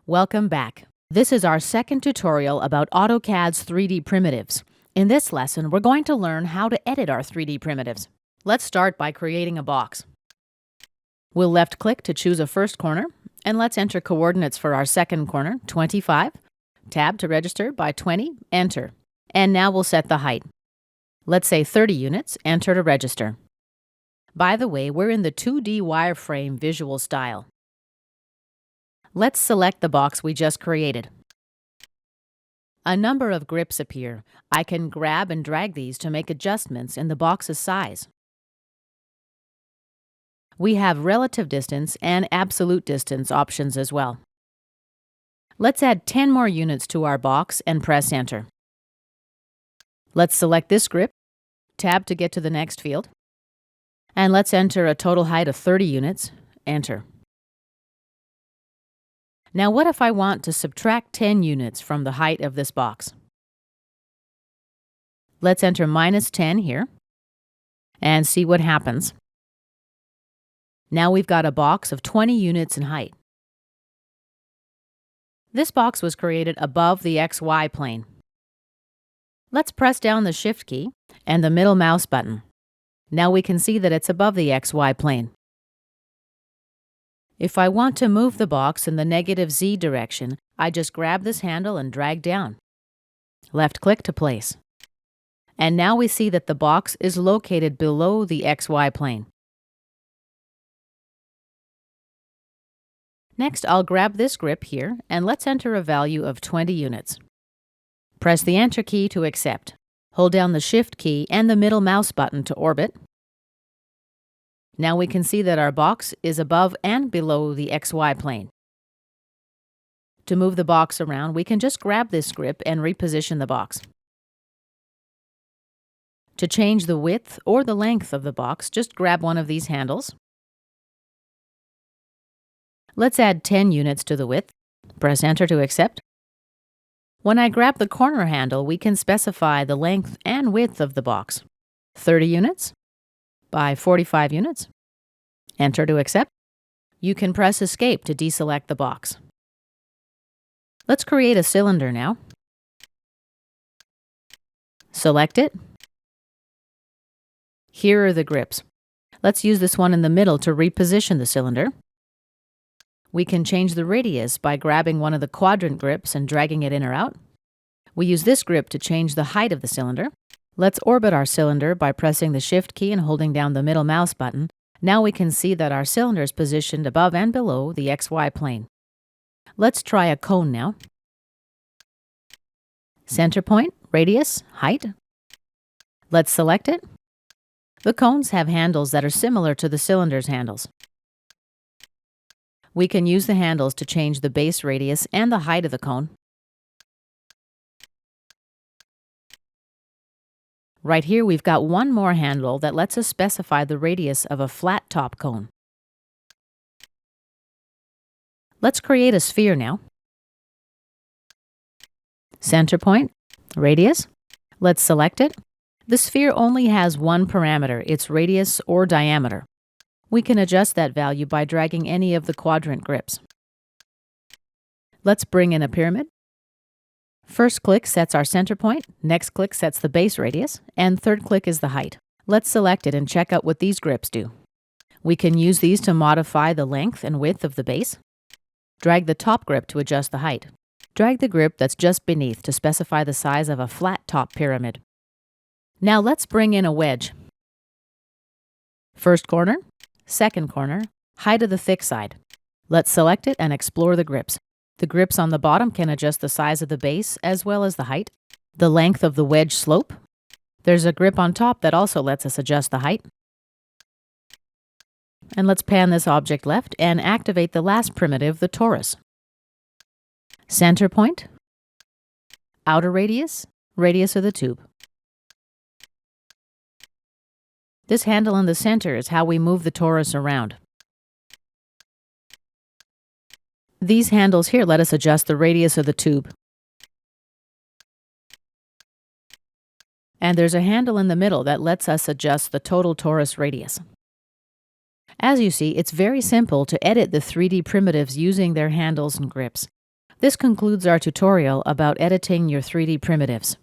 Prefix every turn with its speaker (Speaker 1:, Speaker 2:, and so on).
Speaker 1: Welcome back. This is our second tutorial about AutoCAD's 3D primitives. In this lesson, we're going to learn how to edit our 3D primitives. Let's start by creating a box. We'll left-click to choose a first corner, and let's enter coordinates for our second corner, 25. Tab to register by 20, enter. And now we'll set the height. Let's say 30 units, enter to register. By the way, we're in the 2D wireframe visual style. Let's select the box we just created. A number of grips appear. I can grab and drag these to make adjustments in the box's size. We have relative distance and absolute distance options as well. Let's add 10 more units to our box and press Enter. Let's select this grip, tab to get to the next field, and let's enter a total height of 30 units, Enter. Now what if I want to subtract 10 units from the height of this box? Let's enter -10 here and see what happens. Now we've got a box of 20 units in height. This box was created above the XY plane. Let's press down the Shift key and the middle mouse button. Now we can see that it's above the XY plane. If I want to move the box in the -Z direction, I just grab this handle and drag down. Left-click to place. And now we see that the box is located below the XY plane. Next, I'll grab this grip here and let's enter a value of 20 units. Press the Enter key to accept. Hold down the Shift key and the middle mouse button to orbit. Now we can see that our box is above and below the XY plane. To move the box around, we can just grab this grip and reposition the box. To change the width or the length of the box, just grab one of these handles. Let's add 10 units to the width. Press Enter to accept. When I grab the corner handle, we can specify the length and width of the box. 30 units by 45 units. Enter to accept. You can press Escape to deselect the box. Let's create a cylinder now. Select it. Here are the grips. Let's use this one in the middle to reposition the cylinder. We can change the radius by grabbing one of the quadrant grips and dragging it in or out. We use this grip to change the height of the cylinder. Let's orbit our cylinder by pressing the Shift key and holding down the middle mouse button. Now we can see that our cylinder is positioned above and below the XY plane. Let's try a cone now. Center point, radius, height. Let's select it. The cones have handles that are similar to the cylinder's handles. We can use the handles to change the base radius and the height of the cone. Right here, we've got one more handle that lets us specify the radius of a flat top cone. Let's create a sphere now. Center point, radius. Let's select it. The sphere only has one parameter, its radius or diameter. We can adjust that value by dragging any of the quadrant grips. Let's bring in a pyramid. First click sets our center point, next click sets the base radius, and third click is the height. Let's select it and check out what these grips do. We can use these to modify the length and width of the base. Drag the top grip to adjust the height. Drag the grip that's just beneath to specify the size of a flat top pyramid. Now let's bring in a wedge. First corner, second corner, height of the thick side. Let's select it and explore the grips. The grips on the bottom can adjust the size of the base as well as the height, the length of the wedge slope. There's a grip on top that also lets us adjust the height. And let's pan this object left and activate the last primitive, the torus. Center point, outer radius, radius of the tube. This handle in the center is how we move the torus around. These handles here let us adjust the radius of the tube. And there's a handle in the middle that lets us adjust the total torus radius. As you see, it's very simple to edit the 3D primitives using their handles and grips. This concludes our tutorial about editing your 3D primitives.